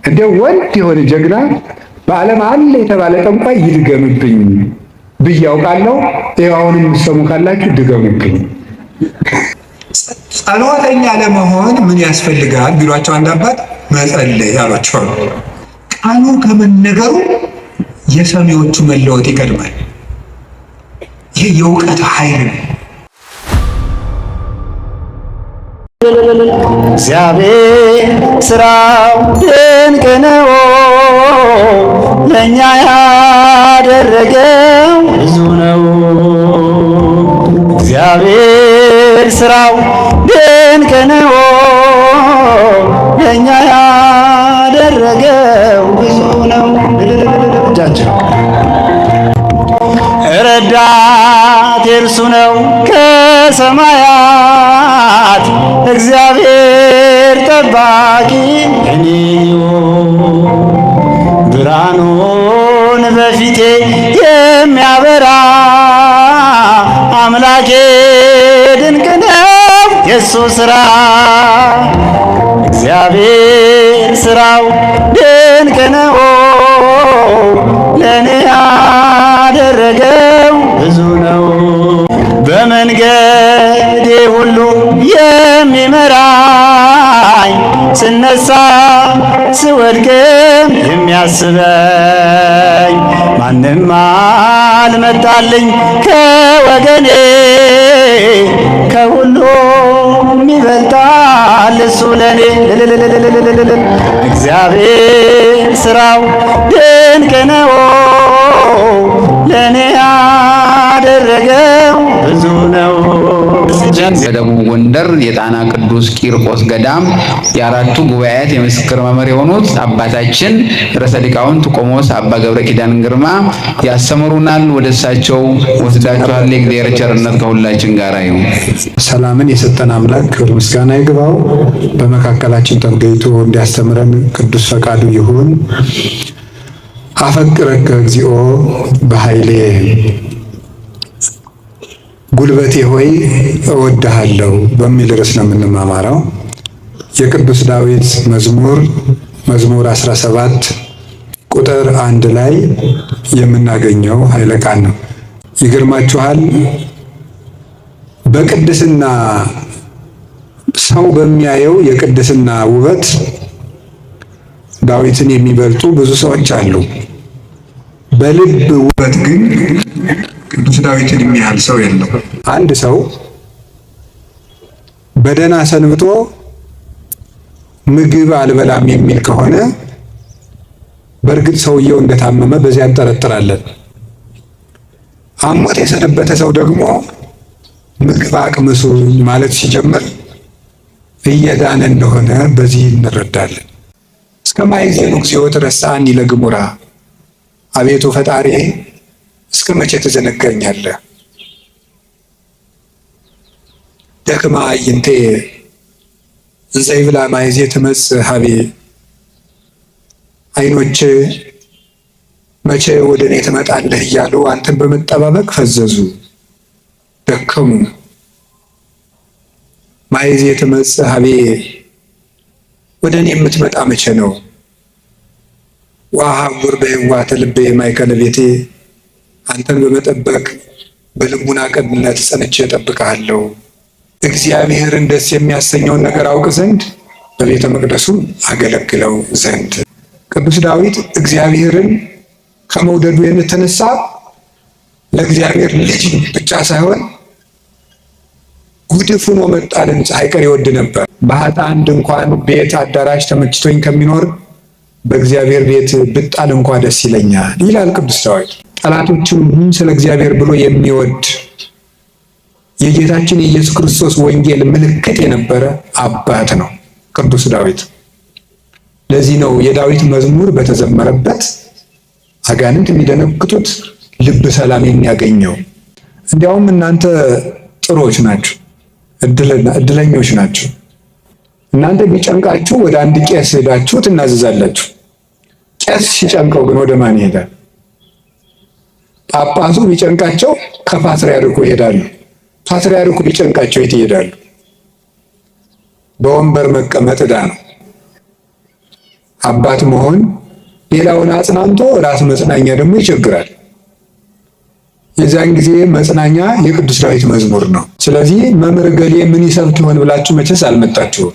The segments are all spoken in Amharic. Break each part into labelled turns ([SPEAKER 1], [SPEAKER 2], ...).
[SPEAKER 1] እንደው ወንድ የሆነ ጀግና በዓለም አለ የተባለ ጠንቋይ ይድገምብኝ ብዬ አውቃለሁ። አሁንም የምትሰሙ ካላችሁ ድገሙብኝ። ጸሎተኛ ለመሆን ምን ያስፈልጋል ቢሏቸው አንድ አባት መጸለይ አሏቸው። ቃሉ ከመነገሩ የሰሚዎቹ መለወጥ ይቀድማል። ይህ የእውቀት ኃይል ነው።
[SPEAKER 2] እግዚአብሔር ሥራው ድንቅ ነው፣ ለእኛ ያደረገው ብዙ ነው። እግዚአብሔር ሥራው ድንቅ ነው፣ ለእኛ ያደረገው ብዙ ነው። ረዳት የእርሱ ነው ከሰማያት፣ እግዚአብሔር ጠባቂ እኔ ብርሃኑን በፊቴ የሚያበራ አምላኬ ድንቅ ነው የእሱ ሥራ። እግዚአብሔር ሥራው ድንቅ ነው፣ ለእኔ ያደረገው ብዙ ነው። በመንገዴ ሁሉ የሚመራኝ፣ ስነሳ ስወድቅም የሚያስበኝ፣ ማንም አልመጣልኝ ከወገኔ፣ ከሁሉም ይበልጣል እሱ ለኔ። እግዚአብሔር ሥራው ድንቅ ነው፣ ለኔ ያደረገው ብዙ ነው።
[SPEAKER 3] በደቡብ ጎንደር የጣና ቅዱስ ቂርቆስ ገዳም የአራቱ ጉባኤያት የምስክር መምህር የሆኑት አባታችን ርዕሰ ሊቃውንት ቆሞስ አባ ገብረ ኪዳን ግርማ ያስተምሩናል። ወደ እሳቸው ወስዳችኋል። የእግዚአብሔር ቸርነት ከሁላችን ጋር ይሁን።
[SPEAKER 1] ሰላምን የሰጠን አምላክ ክብር ምስጋና ይግባው። በመካከላችን ተገኝቶ እንዲያስተምረን ቅዱስ ፈቃዱ ይሁን። አፈቅረከ እግዚኦ በኃይሌ፣ ጉልበቴ ሆይ እወድሃለሁ በሚል ርዕስ ነው የምንማማረው። የቅዱስ ዳዊት መዝሙር 17 ቁጥር 1 ላይ የምናገኘው ኃይለ ቃል ነው። ይገርማችኋል፣ በቅድስና ሰው በሚያየው የቅድስና ውበት ዳዊትን የሚበልጡ ብዙ ሰዎች አሉ። በልብ ውበት ግን ቅዱስ ዳዊትን የሚያህል ሰው የለም። አንድ ሰው በደህና ሰንብቶ ምግብ አልበላም የሚል ከሆነ በእርግጥ ሰውየው እንደታመመ በዚያ እንጠረጥራለን። አሞት የሰነበተ ሰው ደግሞ ምግብ አቅምሱኝ ማለት ሲጀምር እየዳነ እንደሆነ በዚህ እንረዳለን። እስከ ማይዜኑ እግዚኦ ትረሳኒ ለግሙራ፣ አቤቱ ፈጣሪ እስከ መቼ ትዘነጋኛለህ? ደክማ አይንቴ እንዘ ይብላ ማይዜ ትመጽእ ሀቤ፣ ዓይኖች መቼ ወደ እኔ ትመጣለህ እያሉ አንተን በመጠባበቅ ፈዘዙ፣ ደከሙ። ማይዜ ትመጽእ ሀቤ፣ ወደ እኔ የምትመጣ መቼ ነው? ወአሐውር በየዋተ ልቤ ማእከለ ቤቴ፣ አንተን በመጠበቅ በልቡና ቅንነት ጸንቼ እጠብቅሃለሁ። እግዚአብሔርን ደስ የሚያሰኘውን ነገር አውቅ ዘንድ በቤተ መቅደሱ አገለግለው ዘንድ። ቅዱስ ዳዊት እግዚአብሔርን ከመውደዱ የተነሳ ለእግዚአብሔር ልጅ ብቻ ሳይሆን ጉድፍ ሆኖ መጣልን ሳይቀር ይወድ ነበር። በኃጥአን ድንኳን ቤት አዳራሽ ተመችቶኝ ከሚኖር በእግዚአብሔር ቤት ብጣል እንኳ ደስ ይለኛል ይላል ቅዱስ ዳዊት። ጠላቶቹን ስለ እግዚአብሔር ብሎ የሚወድ የጌታችን የኢየሱስ ክርስቶስ ወንጌል ምልክት የነበረ አባት ነው ቅዱስ ዳዊት። ለዚህ ነው የዳዊት መዝሙር በተዘመረበት አጋንንት የሚደነግጡት፣ ልብ ሰላም የሚያገኘው። እንዲያውም እናንተ ጥሮች ናችሁ፣ እድለኞች ናችሁ። እናንተ ቢጨንቃችሁ ወደ አንድ ቄስ ሄዳችሁ ትናዘዛላችሁ። ቄስ ሲጨንቀው ግን ወደ ማን ይሄዳል? ጳጳሱ ቢጨንቃቸው ከፓትርያርኩ ይሄዳሉ። ፓትርያርኩ ቢጨንቃቸው የት ይሄዳሉ? በወንበር መቀመጥ ዕዳ ነው። አባት መሆን ሌላውን አጽናንቶ ራስ መጽናኛ ደግሞ ይቸግራል። የዛን ጊዜ መጽናኛ የቅዱስ ዳዊት መዝሙር ነው። ስለዚህ መምህር ገሌ ምን ይሰብክ ይሆን ብላችሁ መቼስ አልመጣችሁም።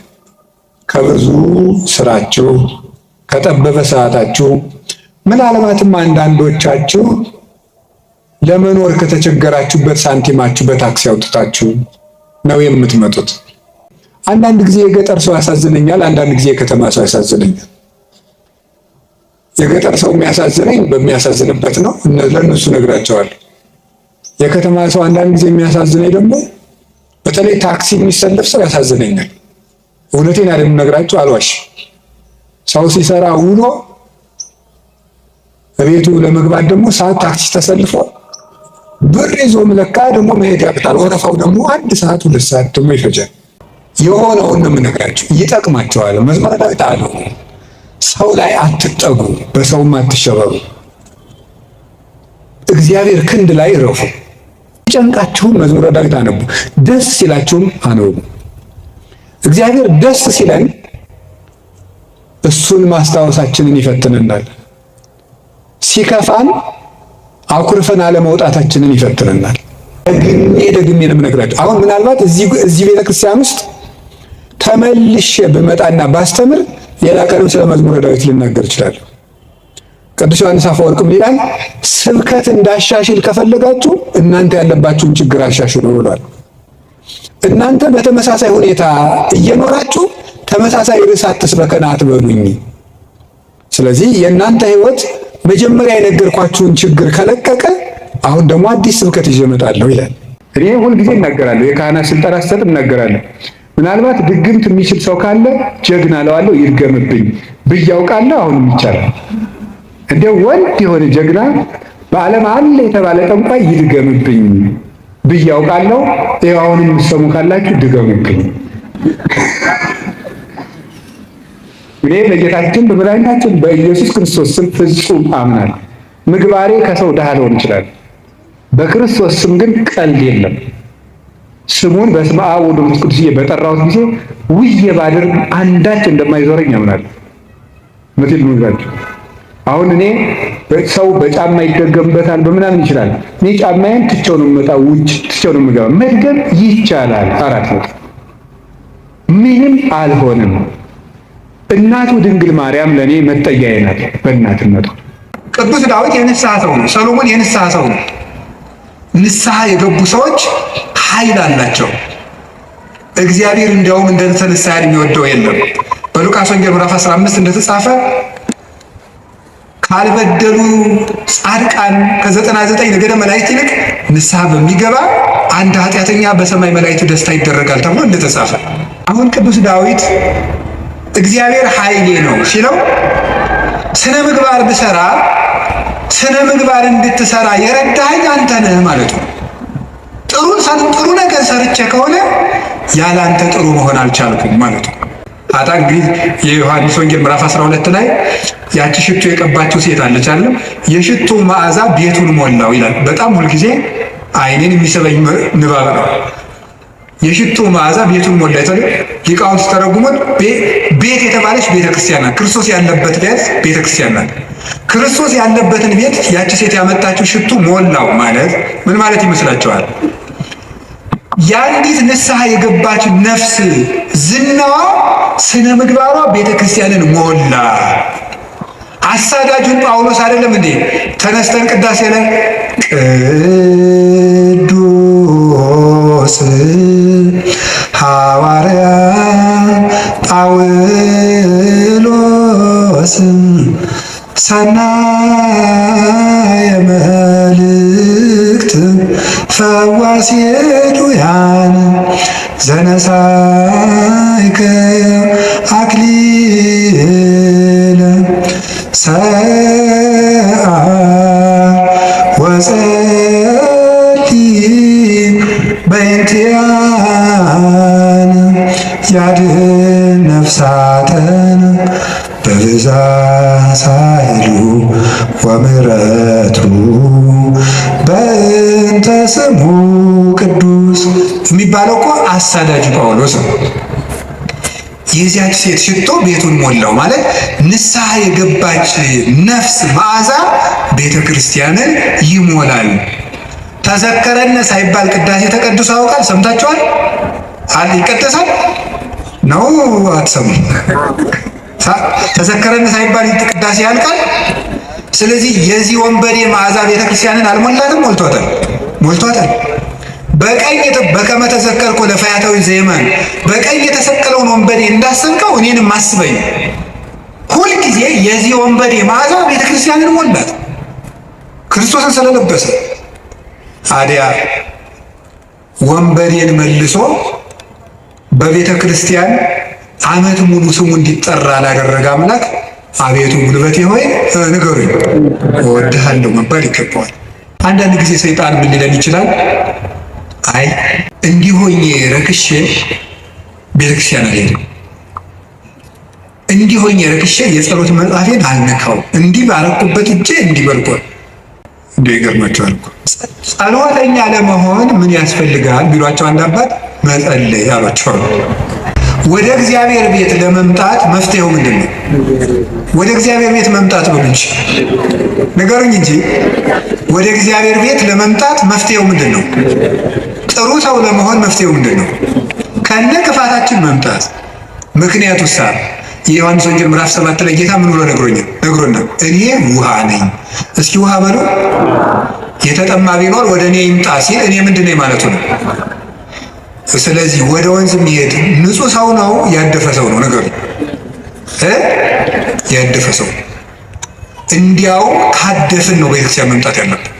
[SPEAKER 1] ከብዙ ስራችሁ ከጠበበ ሰዓታችሁ ምናልባትም አንዳንዶቻችሁ ለመኖር ከተቸገራችሁበት ሳንቲማችሁ በታክሲ አውጥታችሁ ነው የምትመጡት። አንዳንድ ጊዜ የገጠር ሰው ያሳዝነኛል፣ አንዳንድ ጊዜ የከተማ ሰው ያሳዝነኛል። የገጠር ሰው የሚያሳዝነኝ በሚያሳዝንበት ነው፣ ለእነሱ ነግራቸዋለሁ። የከተማ ሰው አንዳንድ ጊዜ የሚያሳዝነኝ ደግሞ በተለይ ታክሲ የሚሰለፍ ሰው ያሳዝነኛል። እውነቴን አይደለም ነግራቸው አልዋሽ። ሰው ሲሰራ ውሎ ቤቱ ለመግባት ደግሞ ሰዓት ታክሲ ተሰልፎ ብር ይዞ መለካ ደግሞ መሄድ ያቅታል። ወረፋው ደግሞ 1 ሰዓት 2 ሰዓት ደግሞ ይፈጃል። የሆነውን ነው የምነግራቸው፣ ይጠቅማቸዋል። መዝሙረ ዳዊት አለ ሰው ላይ አትጠጉ፣ በሰውም አትሸበሩ፣ እግዚአብሔር ክንድ ላይ እረፉ። ጨንቃችሁም መዝሙረ ዳዊት አነቡ፣ ደስ ሲላችሁም አነቡ። እግዚአብሔር ደስ ሲለን እሱን ማስታወሳችንን ይፈትነናል። ሲከፋን አኩርፈን አለመውጣታችንን ይፈትነናል። ደግሜ ነው የምነግራችሁ። አሁን ምናልባት እዚህ ቤተክርስቲያን ውስጥ ተመልሼ ብመጣና ባስተምር ሌላ ቀንም ስለ መዝሙረ ዳዊት ልናገር እችላለሁ። ቅዱስ ዮሐንስ አፈወርቅም ይላል ስብከት እንዳሻሽል ከፈለጋችሁ እናንተ ያለባችሁን ችግር አሻሽሉ ብሏል። እናንተ በተመሳሳይ ሁኔታ እየኖራችሁ ተመሳሳይ ርዕስ አትስበከን አትበሉኝ። ስለዚህ የእናንተ ህይወት መጀመሪያ የነገርኳችሁን ችግር ከለቀቀ አሁን ደግሞ አዲስ ስብከት ይዤ እመጣለሁ ይላል። እኔ ሁልጊዜ እናገራለሁ፣ የካህናት ስልጠና ስሰጥ እናገራለሁ። ምናልባት ድግምት የሚችል ሰው ካለ ጀግና እለዋለሁ፣ ይድገምብኝ ብዬ አውቃለሁ። አሁንም ይቻላል። እንደ ወንድ የሆነ ጀግና በዓለም አለ የተባለ ጠንቋይ ይድገምብኝ ብዬ አውቃለሁ። ይኸው አሁንም የምትሰሙ ካላችሁ ድገሙብኝ። እኔ በጌታችን በመድኃኒታችን በኢየሱስ ክርስቶስ ስም ፍጹም አምናለሁ። ምግባሬ ከሰው ድሃ ሊሆን ይችላል፣ በክርስቶስ ስም ግን ቀልድ የለም። ስሙን በስመ አብ ወወልድ ወመንፈስ ቅዱስ በጠራሁት ጊዜ ውዬ ባደርግ አንዳች እንደማይዞረኝ አምናለሁ። መቴል ምግባችሁ አሁን እኔ ሰው በጫማ ይደገምበታል በምናምን ይችላል። እኔ ጫማዬን ትቼው ነው የምመጣው፣ ውጭ ትቼው ነው የምገባው። መድገም ይቻላል። 4 ምንም አልሆንም። እናቱ ድንግል ማርያም ለኔ መጠጊያዬ ናት። በእናትነቷ ቅዱስ ዳዊት የንስሐ ሰው ነው። ሰሎሞን የንስሐ ሰው ነው። ንስሐ የገቡ ሰዎች ኃይል አላቸው። እግዚአብሔር እንዲያውም እንደተነሳ የሚወደው የለም። በሉቃስ ወንጌል ምዕራፍ 15 እንደተጻፈ ካልበደሉ ጻድቃን ከ99 ነገደ መላእክት ይልቅ ንስሐ በሚገባ አንድ ኃጢአተኛ በሰማይ መላእክት ደስታ ይደረጋል ተብሎ እንደተጻፈ አሁን ቅዱስ ዳዊት እግዚአብሔር ኃይሌ ነው ሲለው ስነ ምግባር ብሰራ ስነ ምግባር እንድትሰራ የረዳኸኝ አንተ ነህ ማለት ነው። ጥሩ ነገር ሰርቼ ከሆነ ያለ አንተ ጥሩ መሆን አልቻልኩም ማለት ነው። አታ እንግዲህ የዮሐንስ ወንጌል ምዕራፍ 12 ላይ ያቺ ሽቱ የቀባችው ሴት አለች አይደል? የሽቱ መዓዛ ቤቱን ሞላው ይላል። በጣም ሁልጊዜ አይኔን የሚስበኝ ንባብ ነው። የሽቱ መዓዛ ቤቱን ሞላ ይላል። ሊቃውንት ሲተረጉሙት ቤት የተባለች ቤተክርስቲያን ናት። ክርስቶስ ያለበት ቤት ቤተክርስቲያን ናት። ክርስቶስ ያለበትን ቤት ያቺ ሴት ያመጣችው ሽቱ ሞላው ማለት ምን ማለት ይመስላችኋል? የአንዲት ንስሐ የገባች ነፍስ ዝናዋ ስነ ምግባሯ ቤተክርስቲያንን ሞላ። አሳዳጁን ጳውሎስ አይደለም እንዴ ተነስተን ቅዳሴ ላይ ቅዱስ ሐዋርያ ጳውሎስ ሰናየ መልእክት ፈዋሴ ዱያን ዘነሳይከ አክሊለ ሰአ ወጸሊም በእንቲአነ ያድኅን ነፍሳተነ በብዛት ኃይሉ ወምሕረቱ በእንተ ስሙ ቅዱስ የሚባለው እኮ አሳዳጅ ጳውሎስ ነው። የዚያች ሴት ሽቶ ቤቱን ሞላው። ማለት ንስሐ የገባች ነፍስ መዓዛ ቤተ ክርስቲያንን ይሞላል። ተዘከረነ ሳይባል ቅዳሴ ተቀድሶ ያውቃል? ሰምታችኋል? ይቀደሳል ነው አትሰሙ? ተዘከረነ ሳይባል ቅዳሴ ያልቃል? ስለዚህ የዚህ ወንበዴ መዓዛ ቤተ ክርስቲያንን አልሞላትም? ሞልቷታል፣ ሞልቷታል። በቀኝ በከመ ተዘከርኮ ለፈያታዊ ዘየማን፣ በቀኝ የተሰቀለውን ወንበዴ እንዳሰብከው እኔንም አስበኝ። ሁልጊዜ የዚህ ወንበዴ መዓዛ ቤተ ክርስቲያንን ሞላት፣ ክርስቶስን ስለለበሰ። ታዲያ ወንበዴን መልሶ በቤተ ክርስቲያን ዓመት ሙሉ ስሙ እንዲጠራ ላደረገ አምላክ አቤቱ ጉልበቴ ሆይ ንገሩኝ እወድሃለሁ መባል ይገባዋል። አንዳንድ ጊዜ ሰይጣን ምን ሊለን ይችላል? አይ እንዲህ ሆኜ ረክሼ ቤተክርስቲያን አልሄድም፣ እንዲህ ሆኜ ረክሼ የጸሎት መጽሐፌን አልነካው፣ እንዲህ ባረኩበት እጄ እንዲህ በልኳል። እንዲህ ይገርማቸዋል እኮ ጸሎተኛ ለመሆን ምን ያስፈልጋል ቢሏቸው አንድ አባት መጸለይ አሏቸው። ወደ እግዚአብሔር ቤት ለመምጣት መፍትሄው ምንድን ነው? ወደ እግዚአብሔር ቤት መምጣት ብሉ እንጂ ንገሩኝ እንጂ ወደ እግዚአብሔር ቤት ለመምጣት መፍትሄው ምንድን ነው? ጥሩ ሰው ለመሆን መፍትሄው ምንድን ነው? ከነ ክፋታችን መምጣት። ምክንያቱ የዮሐንስ ወንጌል ምዕራፍ 7 ላይ ጌታ ምን ብሎ ነግሮናል? እኔ ውሃ ነኝ። እስኪ ውሃ በሉ። የተጠማ ቢኖር ወደ እኔ ይምጣ ሲል እኔ ምንድን ነኝ ማለቱ ነው። ስለዚህ ወደ ወንዝ የሚሄድ ንጹህ ሰው ነው ያደፈ ሰው ነው? ነገሩ ያደፈ ሰው። እንዲያው ካደፍን ነው ቤተክርስቲያን መምጣት ያለብን።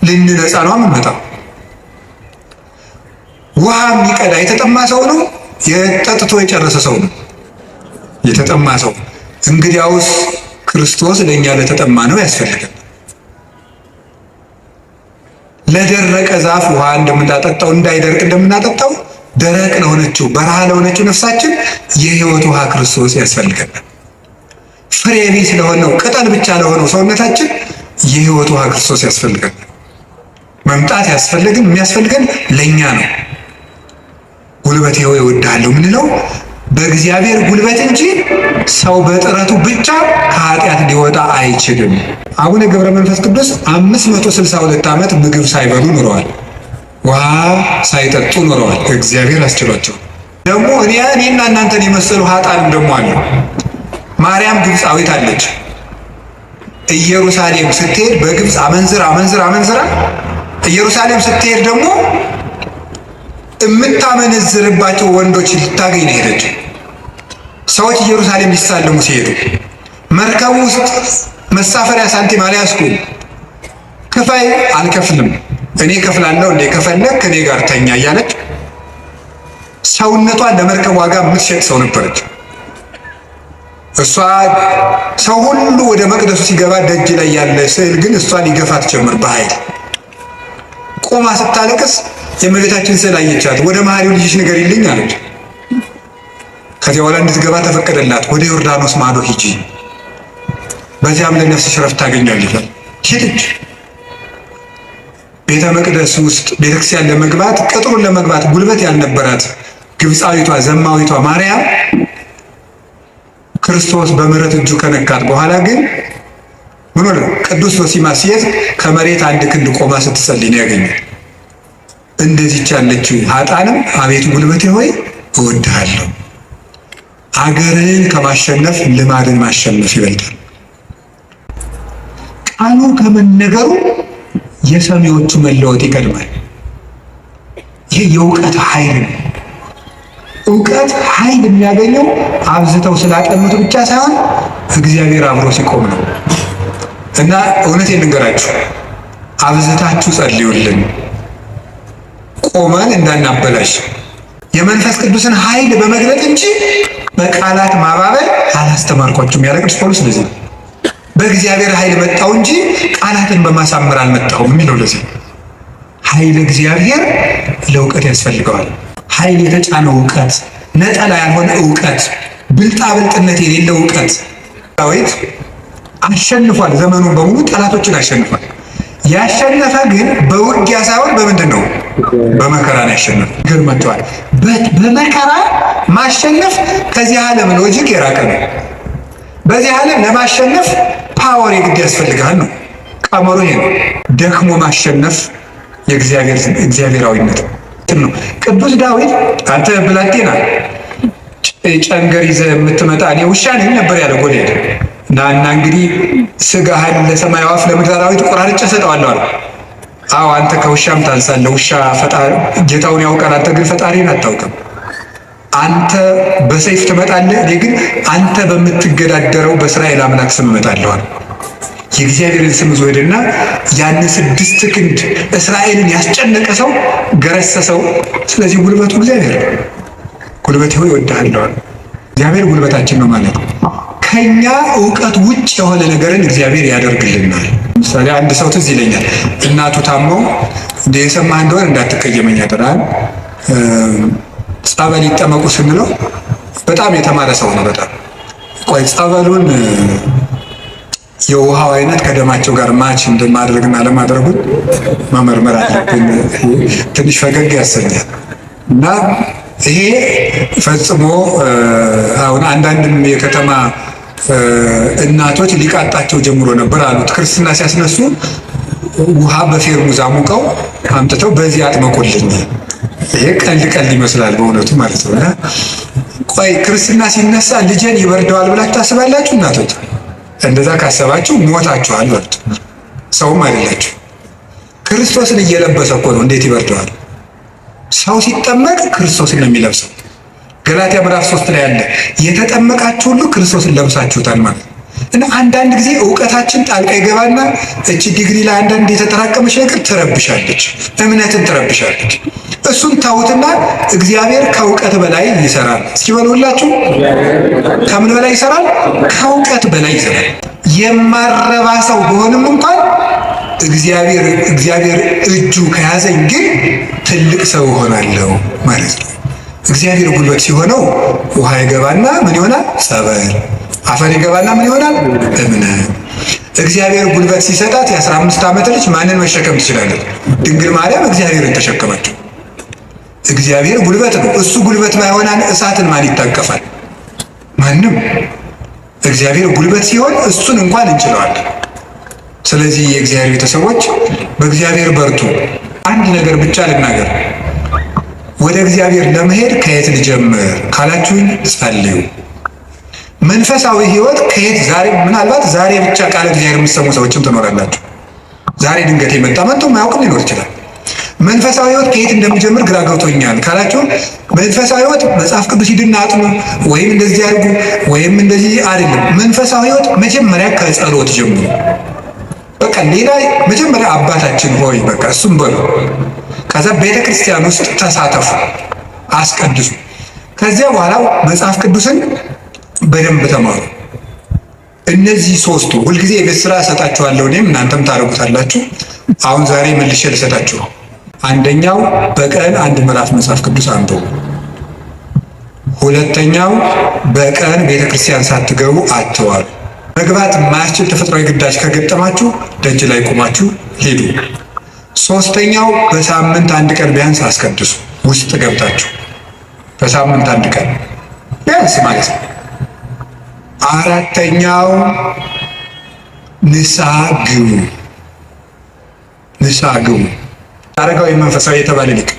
[SPEAKER 1] ልንነጻ ነው የምንመጣው። ውሃ የሚቀዳ የተጠማ ሰው ነው? የጠጥቶ የጨረሰ ሰው ነው? የተጠማ ሰው። እንግዲያውስ ክርስቶስ ለእኛ ለተጠማ ነው ያስፈልጋል። ለደረቀ ዛፍ ውሃ እንደምናጠጣው እንዳይደርቅ እንደምናጠጣው ደረቅ ለሆነችው በረሃ ለሆነችው ነፍሳችን የሕይወት ውሃ ክርስቶስ ያስፈልገናል። ፍሬ ቢስ ለሆነው ቅጠል ብቻ ለሆነው ሰውነታችን የሕይወት ውሃ ክርስቶስ ያስፈልገናል። መምጣት የሚያስፈልገን ለእኛ ነው። ጉልበቴ ሆይ እወድሃለሁ ምንለው በእግዚአብሔር ጉልበት እንጂ ሰው በጥረቱ ብቻ ከኃጢአት ሊወጣ አይችልም። አቡነ ገብረ መንፈስ ቅዱስ 562 ዓመት ምግብ ሳይበሉ ኑረዋል። ውሃ ሳይጠጡ ኑረዋል። እግዚአብሔር አስችሏቸው። ደግሞ እኔና እናንተን የመሰሉ ኃጥአንም ደግሞ አሉ። ማርያም ግብፃዊት አለች። ኢየሩሳሌም ስትሄድ በግብፅ አመንዝራ ኢየሩሳሌም ስትሄድ ደግሞ የምታመነዝርባቸው ወንዶች ልታገኝ ነው ሄደችው። ሰዎች ኢየሩሳሌም ሊሳለሙ ሲሄዱ መርከቡ ውስጥ መሳፈሪያ ሳንቲም አልያዝኩም፣ ክፈይ፣ አልከፍልም፣ እኔ ከፍላለሁ እንዴ ከፈለክ ከኔ ጋር ተኛ እያለች ሰውነቷን ለመርከብ ዋጋ የምትሸጥ ሰው ነበረች። እሷ ሰው ሁሉ ወደ መቅደሱ ሲገባ ደጅ ላይ ያለ ስዕል ግን እሷን ይገፋት ጀመር በኃይል። ቆማ ስታለቅስ የእመቤታችን ስዕል አየቻት። ወደ መሐሪው ልጅሽ ንገሪልኝ አለች። ከዚያ በኋላ እንድትገባ ተፈቀደላት። ወደ ዮርዳኖስ ማዶ ሂጂ፣ በዚያም ለነፍስሽ ረፍት ታገኛለች። ሄደች። ቤተ መቅደስ ውስጥ ቤተክርስቲያን ለመግባት ቅጥሩን ለመግባት ጉልበት ያልነበራት ግብፃዊቷ ዘማዊቷ ማርያም ክርስቶስ በምሕረት እጁ ከነካት በኋላ ግን ምን ሆነ? ቅዱስ ዞሲማስ ሲሄድ ከመሬት አንድ ክንድ ቆማ ስትጸልይ ነው ያገኘው። እንደዚች ያለችው ኃጥአንም አቤቱ ጉልበቴ ሆይ እወድሃለሁ። አገርን ከማሸነፍ ልማድን ማሸነፍ ይበልጣል። ቃሉ ከመነገሩ የሰሚዎቹ መለወጥ ይቀድማል። ይህ የእውቀት ኃይል ነው። እውቀት ኃይል የሚያገኘው አብዝተው ስላጠኑት ብቻ ሳይሆን እግዚአብሔር አብሮ ሲቆም ነው። እና እውነቴን ልንገራችሁ፣ አብዝታችሁ ጸልዩልን፣ ቆመን እንዳናበላሽ። የመንፈስ ቅዱስን ኃይል በመግለጥ እንጂ በቃላት ማባበል አላስተማርኳችሁም ያለ ቅዱስ ጳውሎስ። ለዚህ በእግዚአብሔር ኃይል መጣው እንጂ ቃላትን በማሳመር አልመጣሁም የሚለው ለዚህ። ኃይል እግዚአብሔር ለእውቀት ያስፈልገዋል። ኃይል የተጫነው እውቀት፣ ነጠላ ያልሆነ እውቀት፣ ብልጣብልጥነት የሌለው እውቀት። ዳዊት አሸንፏል፣ ዘመኑን በሙሉ ጠላቶችን አሸንፏል። ያሸነፈ ግን በውጊያ ሳይሆን በምንድን ነው? በመከራ ነው ያሸነፈ። ይገርማቸዋል። በመከራ ማሸነፍ ከዚህ ዓለም ሎጂክ የራቀ ነው። በዚህ ዓለም ለማሸነፍ ፓወር የግድ ያስፈልጋል ነው ቀመሩ። ይሄ ነው ደክሞ ማሸነፍ የእግዚአብሔራዊነት ነው። ቅዱስ ዳዊት አንተ ብላቴና ጨንገር ይዘህ የምትመጣ እኔ ውሻ ነኝ ነበር ያለ ጎልያድ። እና እንግዲህ ስጋህን ለሰማይ አዕዋፍ ለምድር አራዊት ቆራርጬ እሰጠዋለሁ አለ። አዎ አንተ ከውሻም ታንሳለህ። ውሻ ፈጣሪ ጌታውን ያውቃል፣ አንተ ግን ፈጣሪን አታውቅም። አንተ በሰይፍ ትመጣለህ፣ እኔ ግን አንተ በምትገዳደረው በእስራኤል አምላክ ስም እመጣለሁ አለ። የእግዚአብሔርን ስም ይዞ ሄደና ያን 6 ክንድ እስራኤልን ያስጨነቀ ሰው ገረሰሰው። ስለዚህ ጉልበቱ እግዚአብሔር ነው። ጉልበቴ ሆይ እወድሃለሁ አለ። እግዚአብሔር ጉልበታችን ነው ማለት ነው። ከኛ እውቀት ውጭ የሆነ ነገርን እግዚአብሔር ያደርግልናል። ምሳሌ አንድ ሰው ትዝ ይለኛል። እናቱ ታመው እንደ የሰማህ እንደሆነ እንዳትቀየመኝ ያደራል። ጸበል ይጠመቁ ስንለው በጣም የተማረ ሰው ነው። በጣም ቆይ ጸበሉን የውሃው አይነት ከደማቸው ጋር ማች እንደማድረግና ለማድረጉን መመርመር አለብን። ትንሽ ፈገግ ያሰኛል። እና ይሄ ፈጽሞ አሁን አንዳንድም የከተማ እናቶች ሊቃጣቸው ጀምሮ ነበር አሉት። ክርስትና ሲያስነሱ ውሃ በፌርሙዝ አሙቀው አምጥተው በዚህ አጥመቁልኝ። ይሄ ቀልድ ይመስላል በእውነቱ ማለት ነው። እና ቆይ ክርስትና ሲነሳ ልጄን ይበርደዋል ብላችሁ ታስባላችሁ እናቶች? እንደዛ ካሰባችሁ ሞታችኋል። በርቱ ሰውም አይደላችሁ። ክርስቶስን እየለበሰ እኮ ነው። እንዴት ይበርደዋል? ሰው ሲጠመቅ ክርስቶስን ነው የሚለብሰው። ገላትያ ምዕራፍ 3 ላይ ያለ የተጠመቃችሁ ሁሉ ክርስቶስን ለብሳችሁታል ማለት ነው። እና አንዳንድ ጊዜ እውቀታችን ጣልቃ ይገባና እቺ ዲግሪ ላይ አንዳንድ የተጠራቀመች ነገር ትረብሻለች፣ እምነትን ትረብሻለች። እሱን ታውትና እግዚአብሔር ከእውቀት በላይ ይሰራል። እስኪ በሉላችሁ፣ ከምን በላይ ይሰራል? ከእውቀት በላይ ይሰራል። የማረባ ሰው በሆንም እንኳን እግዚአብሔር እጁ ከያዘኝ ግን ትልቅ ሰው እሆናለሁ ማለት ነው። እግዚአብሔር ጉልበት ሲሆነው ውሃ ይገባና ምን ይሆናል? ጸበል። አፈር ይገባና ምን ይሆናል? እምነት። እግዚአብሔር ጉልበት ሲሰጣት የ15 ዓመት ልጅ ማንን መሸከም ትችላለች? ድንግል ማርያም እግዚአብሔርን ተሸከመችው። እግዚአብሔር ጉልበት ነው። እሱ ጉልበት ባይሆን እሳትን ማን ይታቀፋል? ማንም። እግዚአብሔር ጉልበት ሲሆን እሱን እንኳን እንችለዋለን። ስለዚህ የእግዚአብሔር ቤተሰቦች በእግዚአብሔር በርቱ። አንድ ነገር ብቻ ልናገር። ወደ እግዚአብሔር ለመሄድ ከየት ልጀምር ካላችሁኝ ጸልዩ። መንፈሳዊ ሕይወት ከየት ዛሬ ምናልባት ዛሬ ብቻ ቃል እግዚአብሔር የምትሰሙ ሰዎችም ትኖራላችሁ። ዛሬ ድንገት መጥቶ ማያውቅም ሊኖር ይችላል። መንፈሳዊ ሕይወት ከየት እንደሚጀምር ግራ ገብቶኛል ካላችሁ መንፈሳዊ ሕይወት መጽሐፍ ቅዱስ ሂድና አጥኑ ወይም እንደዚህ አድርጉ ወይም እንደዚህ አይደለም። መንፈሳዊ ሕይወት መጀመሪያ ከጸሎት ጀምሩ። በቃ ሌላ መጀመሪያ አባታችን ሆይ በቃ እሱም በሉ። ከዛ ቤተ ክርስቲያን ውስጥ ተሳተፉ፣ አስቀድሱ። ከዚያ በኋላ መጽሐፍ ቅዱስን በደንብ ተማሩ። እነዚህ ሶስቱ ሁልጊዜ የቤት ስራ እሰጣችኋለሁ፣ እኔም እናንተም ታደርጉታላችሁ። አሁን ዛሬ መልሼ ልሰጣችሁ። አንደኛው በቀን 1 ምዕራፍ መጽሐፍ ቅዱስ አንብቡ። ሁለተኛው በቀን ቤተ ክርስቲያን ሳትገቡ አትዋሉ። መግባት የማያስችል ተፈጥሯዊ ግዳጅ ከገጠማችሁ ደጅ ላይ ቆማችሁ ሄዱ። ሶስተኛው በሳምንት 1 ቀን ቢያንስ አስቀድሱ። ውስጥ ገብታችሁ በሳምንት 1 ቀን ቢያንስ ማለት ነው። አራተኛው ንስሐ ግቡ። ንስሐ ግቡ። አረጋዊ መንፈሳዊ የተባለ ሊቅ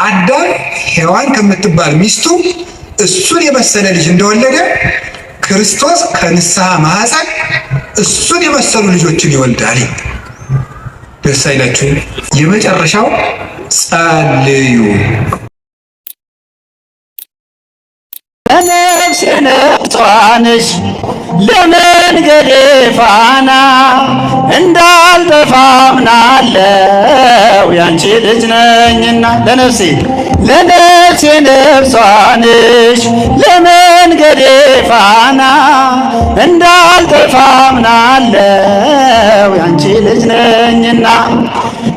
[SPEAKER 1] አዳም ሔዋን ከምትባል ሚስቱ እሱን የመሰለ ልጅ እንደወለደ ክርስቶስ ከንስሐ ማኅፀን እሱን የመሰሉ ልጆችን ይወልዳል። ደስ አይላችሁ? የመጨረሻው ጸልዩ።
[SPEAKER 2] ለነፍሴ ነፍሷንሽ ለመንገዴ ፋና እንዳልጠፋ አምናለሁ ያንቺ ልጅ ነኝና። ለነፍሴ ነፍሷንሽ ለመንገዴ ፋና እንዳልጠፋ አምናለሁ ያንቺ ልጅ ነኝና።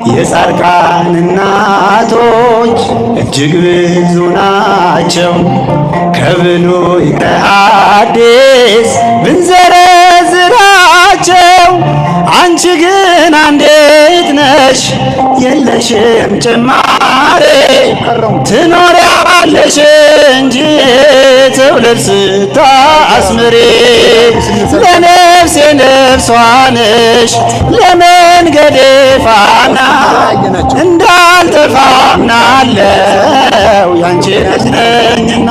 [SPEAKER 2] የጻድቃን እናቶች እጅግ ብዙ ናቸው ከብሉይ ከሐዲስ ብንዘረዝራቸው፣ አንቺ ግን አንዲት ነሽ የለሽ የለሽም ጭማሬ ትኖሪያለሽ እንጂ ትውልድ ስታስምሪ ለነፍሴ ነፍሷ ነሽ ለመንገዴ ፋና እንዳልጠፋ አምናለሁ ያንቺ ልጅ ነኝና